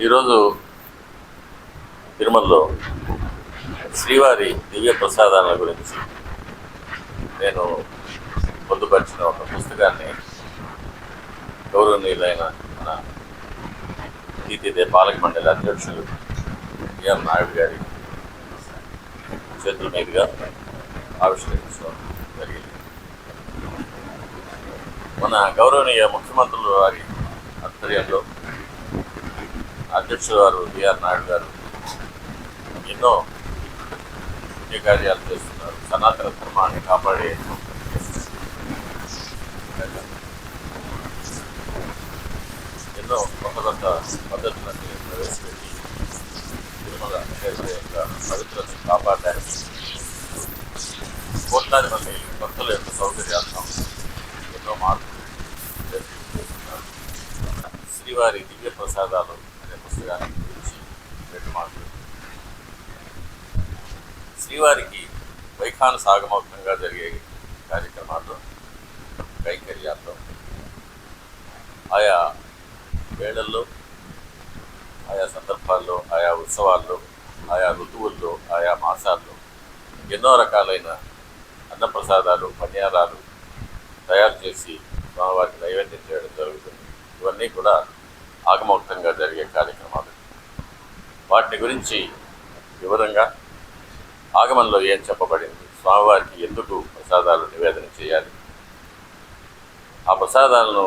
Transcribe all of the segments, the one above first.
ఈరోజు తిరుమలలో శ్రీవారి దివ్య ప్రసాదాల గురించి నేను పొందుపరిచిన ఒక పుస్తకాన్ని గౌరవనీయులైన మన తీతిదే పాలక మండలి అధ్యక్షులు బిఆర్ నాయుడు గారి చేతుల మీదుగా ఆవిష్కరించడం జరిగింది. మన గౌరవనీయ ముఖ్యమంత్రుల వారి ఆధ్వర్యంలో అధ్యక్షుడు వారు బిఆర్ నాయుడు గారు ఎన్నో ముఖ్య కార్యాలు చేస్తున్నారు. సనాతన ధర్మాన్ని కాపాడే ఎన్నో కొత్త కొత్త పద్ధతులన్నీ ప్రవేశపెట్టి తిరుమల క్షేత్ర యొక్క పవిత్రతను కాపాడడానికి కోట్లాది మంది భక్తుల యొక్క సౌకర్యార్థం ఎన్నో మార్పులు చేస్తున్నారు. శ్రీవారి దివ్య ప్రసాదాలు అనే పుస్తకాన్ని గురించి రెండు మాటలు. శ్రీవారికి వైఖాన సాగమౌఖంగా జరిగే కార్యక్రమాల్లో కైంకర్యాల్లో ఆయా వేళల్లో ఆయా సందర్భాల్లో ఆయా ఉత్సవాల్లో ఆయా ఋతువుల్లో ఆయా మాసాల్లో ఎన్నో రకాలైన అన్నప్రసాదాలు పన్యారాలు తయారు చేసి స్వామివారికి నైవేద్యం చేయడం జరుగుతుంది. ఇవన్నీ కూడా ఆగమోక్తంగా జరిగే కార్యక్రమాలు. వాటి గురించి వివరంగా ఆగమంలో ఏం చెప్పబడింది, స్వామివారికి ఎందుకు ప్రసాదాలు నివేదన చేయాలి, ఆ ప్రసాదాలను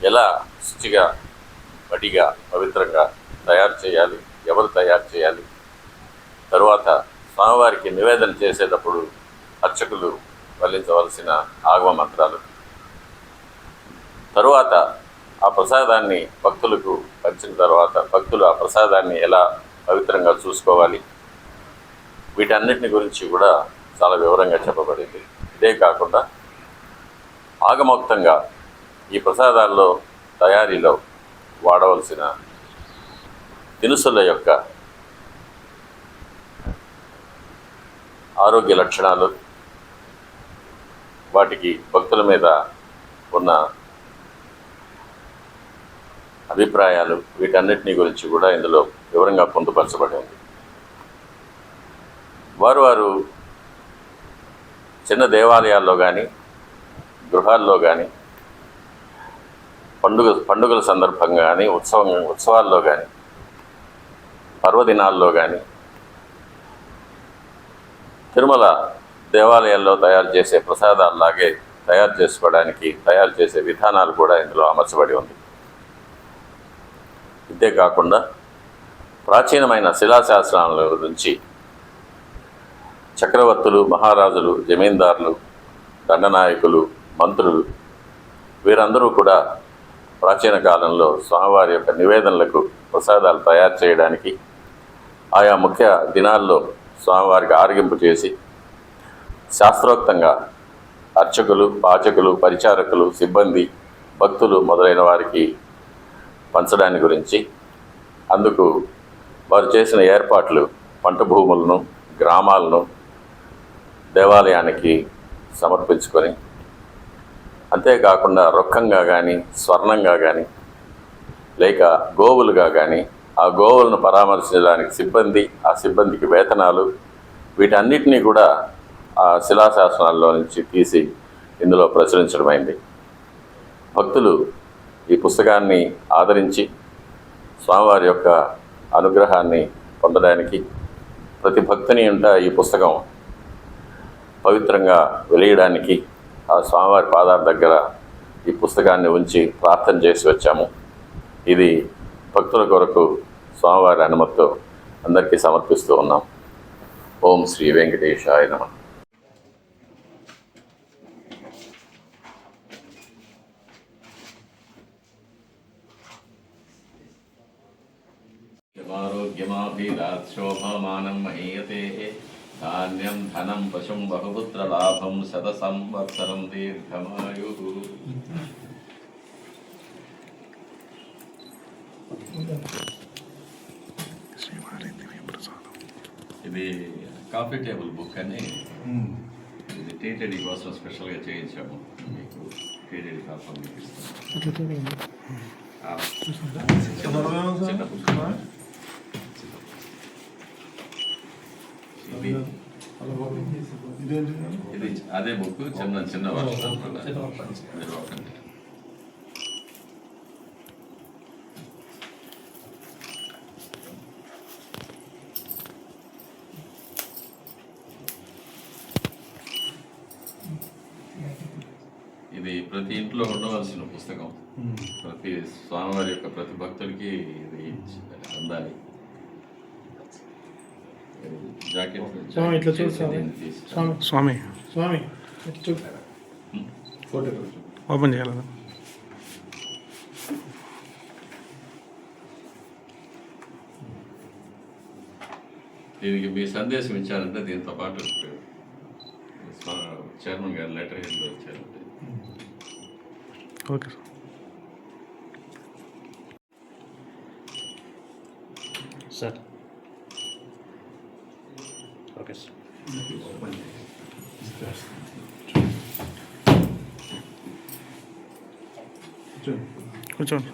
ఎలా శుచిగా వడిగా పవిత్రంగా తయారు చేయాలి, ఎవరు తయారు చేయాలి, తరువాత స్వామివారికి నివేదన చేసేటప్పుడు అర్చకులు వల్లించవలసిన ఆగమ మంత్రాలు, తరువాత ఆ ప్రసాదాన్ని భక్తులకు పంచిన తర్వాత భక్తులు ఆ ప్రసాదాన్ని ఎలా పవిత్రంగా చూసుకోవాలి, వీటన్నిటిని గురించి కూడా చాలా వివరంగా చెప్పబడింది. ఇదే కాకుండా ఆగమోక్తంగా ఈ ప్రసాదాల్లో తయారీలో వాడవలసిన దినుసుల యొక్క ఆరోగ్య లక్షణాలు, వాటికి భక్తుల మీద ఉన్న అభిప్రాయాలు, వీటన్నిటిని గురించి కూడా ఇందులో వివరంగా పొందుపరచబడి ఉంది. వారు చిన్న దేవాలయాల్లో కానీ గృహాల్లో కానీ పండుగల సందర్భంగా కానీ ఉత్సవాల్లో కానీ పర్వదినాల్లో కానీ తిరుమల దేవాలయాల్లో తయారు చేసే ప్రసాదాల్లాగే తయారు చేసుకోవడానికి తయారు చేసే విధానాలు కూడా ఇందులో అమర్చబడి ఉంది. ఇదే కాకుండా ప్రాచీనమైన శిలాశాసనాల గురించి చక్రవర్తులు, మహారాజులు, జమీందారులు, దండనాయకులు, మంత్రులు వీరందరూ కూడా ప్రాచీన కాలంలో స్వామివారి యొక్క నివేదనలకు ప్రసాదాలు తయారు చేయడానికి ఆయా ముఖ్య దినాల్లో స్వామివారికి ఆరగింపు చేసి శాస్త్రోక్తంగా అర్చకులు, పాచకులు, పరిచారకులు, సిబ్బంది, భక్తులు మొదలైన వారికి పంచడాన్ని గురించి, అందుకు వారు చేసిన ఏర్పాట్లు పంట భూములను, గ్రామాలను దేవాలయానికి సమర్పించుకొని, అంతేకాకుండా రొక్కంగా కానీ స్వర్ణంగా కానీ లేక గోవులుగా కానీ ఆ గోవులను పరామర్శించడానికి సిబ్బంది, ఆ సిబ్బందికి వేతనాలు, వీటన్నిటినీ కూడా ఆ శిలాశాసనాల్లో నుంచి తీసి ఇందులో ప్రచురించడమైంది. భక్తులు ఈ పుస్తకాన్ని ఆదరించి స్వామివారి యొక్క అనుగ్రహాన్ని పొందడానికి ప్రతి భక్తుని ఈ పుస్తకం పవిత్రంగా వెలియడానికి ఆ స్వామివారి పాదాల దగ్గర ఈ పుస్తకాన్ని ఉంచి ప్రార్థన చేసి వచ్చాము. ఇది భక్తుల కొరకు స్వామివారి అనుమతితో అందరికీ సమర్పిస్తూ ఉన్నాం. ఓం శ్రీ వెంకటేశాయ నమః. ఆరోగ్యమాభిరాత్ శోభమానం మహీయతే ధాన్యం ధనం పశుం బహుపుత్ర లాభం శత సంవత్సరం దీర్ఘమాయు. ఇది కాఫీ టేబుల్ బుక్ అని, ఇది టీటీడీ కోసం స్పెషల్గా చేయించాము. మీకు టీటీడీ కాఫీ మీకు ఇస్తాం. చిన్న పుస్తకం. ఇది అదే బుక్, చిన్న చిన్న వర్షం. ఇది ప్రతి ఇంట్లో ఉండవలసిన పుస్తకం. ప్రతి స్వామివారి యొక్క ప్రతి భక్తుడికి ఇది అందాలి. జాకెట్ స్వామి ఇట్లా చూడు స్వామి స్వామి స్వామి ఇట్లా చూడు ఫోటో ఓపెన్ చేయాలి. దీనికి మీ సందేశం ఇచ్చారంటే దీంతో పాటు చైర్మన్ గారు లెటర్ ఇచ్చారంటే. Okay sir. Okay sir. కూర్చోండి.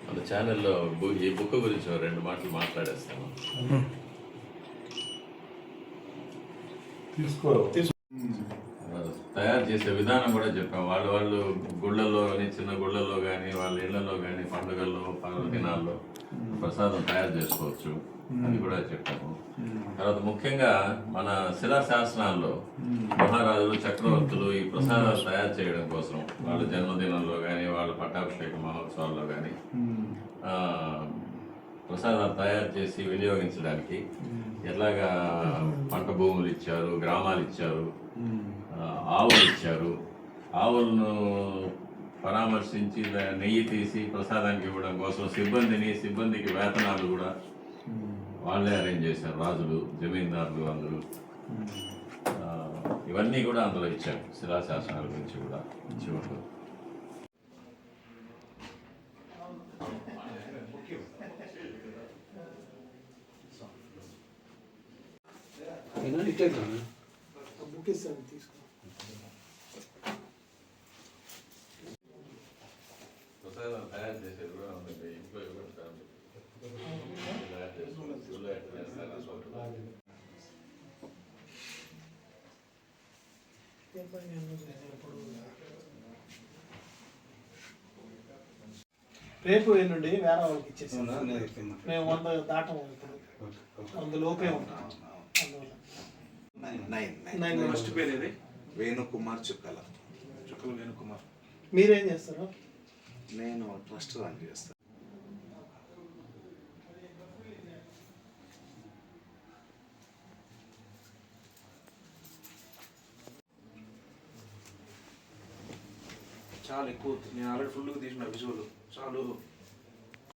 మన ఛానల్లో ఈ బుక్ గురించి 2 మాటలు మాట్లాడేస్తాను. తయారు చేసే విధానం కూడా చెప్పాం. వాళ్ళు గుళ్ళల్లో కానీ, చిన్న గుళ్ళల్లో కానీ, వాళ్ళ ఇళ్లలో కానీ, పండుగల్లో, దినాల్లో ప్రసాదం తయారు చేసుకోవచ్చు. అది కూడా చెప్పాము. తర్వాత ముఖ్యంగా మన శిలాశాసనాల్లో మహారాజులు, చక్రవర్తులు ఈ ప్రసాదాలు తయారు చేయడం కోసం వాళ్ళ జన్మదినంలో కానీ, వాళ్ళ పట్టాభిషేక మహోత్సవాల్లో కానీ ప్రసాదాలు తయారు చేసి వినియోగించడానికి ఎట్లాగా పంట భూములు ఇచ్చారు, గ్రామాలు ఇచ్చారు, ఆవులు ఇచ్చారు. ఆవులను పరామర్శించి నెయ్యి తీసి ప్రసాదానికి ఇవ్వడం కోసం సిబ్బందికి వేతనాలు కూడా వాళ్ళే అరేంజ్ చేశారు. రాజులు, జమీందారులు అందరూ ఇవన్నీ కూడా అందులో ఇచ్చారు. శిలాశాసనాల గురించి కూడా చివరిలో. ప్రసాదం తయారు చేసేది కూడా ఉంటుంది. ఇంట్లో రేపు ఎల్లుండి వేరే వాళ్ళకి ఇచ్చేసి మేము 100 దాటం 100 లోపే ఉంటాం. ఫస్ట్ పేరు ఏది? వేణుకుమార్ చుక్కల వేణుకుమార్. మీరేం చేస్తారు? నేను ట్రస్ట్ రన్ చేస్తాను. చాలా ఎక్కువ, నేను ఆల్రెడీ ఫుల్గా తీసిన విజువల్ చాలు.